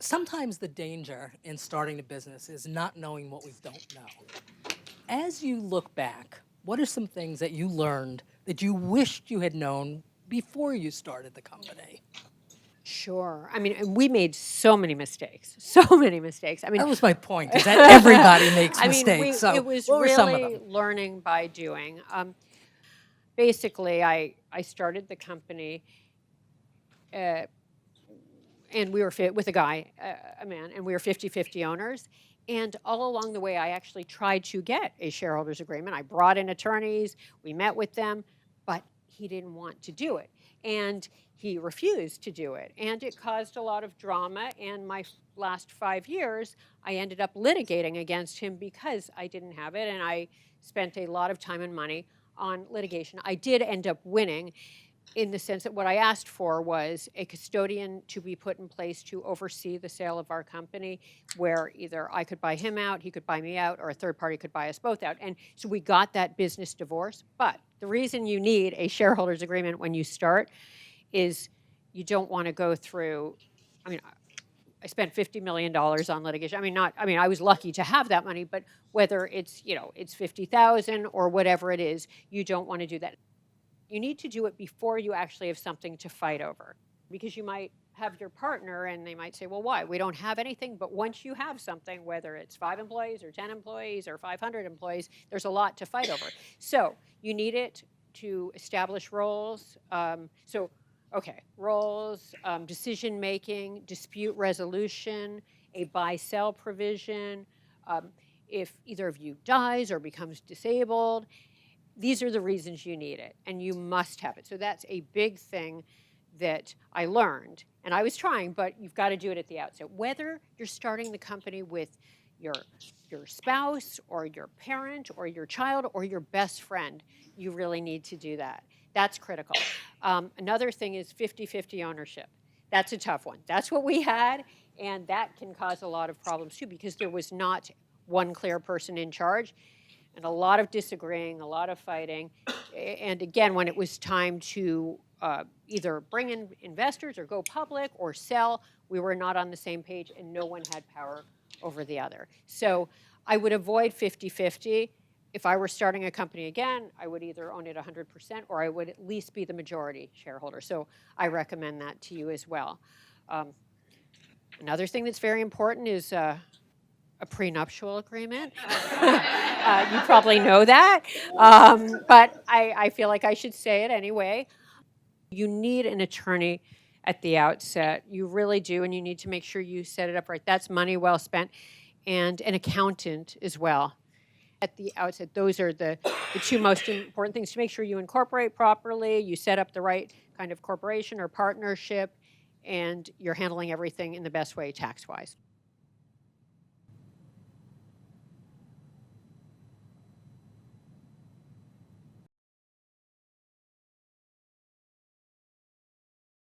Sometimes the danger in starting a business is not knowing what we don't know. As you look back, what are some things that you learned that you wished you had known before you started the company? Sure. I mean, and we made so many mistakes, so many mistakes. I mean, That was my point, is that everybody makes I mean, mistakes. it So was what were some of really them? learning by doing. Basically, I started the company, uh, and we were with a guy, a man, and we were 50-50 owners. And all along the way, I actually tried to get a shareholders agreement. I brought in attorneys, we met with them, but he didn't want to do it. And he refused to do it. And it caused a lot of drama. And my last 5 years, I ended up litigating against him because I didn't have it. And I spent a lot of time and money on litigation. I did end up winning, in the sense that what I asked for was a custodian to be put in place to oversee the sale of our company, where either I could buy him out, he could buy me out, or a third party could buy us both out. And so we got that business divorce. But the reason you need a shareholders agreement when you start is you don't want to go through, I mean, I spent $50 million on litigation. I was lucky to have that money, but whether it's, it's 50,000 or whatever it is, you don't want to do that. You need to do it before you actually have something to fight over, because you might have your partner and they might say, well, why? We don't have anything. But once you have something, whether it's 5 employees or 10 employees or 500 employees, there's a lot to fight over. So you need it to establish roles. Roles, decision-making, dispute resolution, a buy-sell provision. If either of you dies or becomes disabled, these are the reasons you need it, and you must have it. So that's a big thing that I learned. And I was trying, but you've got to do it at the outset. Whether you're starting the company with your spouse or your parent or your child or your best friend, you really need to do that. That's critical. Another thing is 50-50 ownership. That's a tough one. That's what we had, and that can cause a lot of problems too, because there was not one clear person in charge. And a lot of disagreeing, a lot of fighting. And again, when it was time to either bring in investors or go public or sell, we were not on the same page, and no one had power over the other. So I would avoid 50-50. If I were starting a company again, I would either own it 100% or I would at least be the majority shareholder. So I recommend that to you as well. Another thing that's very important is a prenuptial agreement. You probably know that, but I feel like I should say it anyway. You need an attorney at the outset. You really do, and you need to make sure you set it up right. That's money well spent. And an accountant as well. At the outset, those are the two most important things, to make sure you incorporate properly, you set up the right kind of corporation or partnership, and you're handling everything in the best way tax-wise.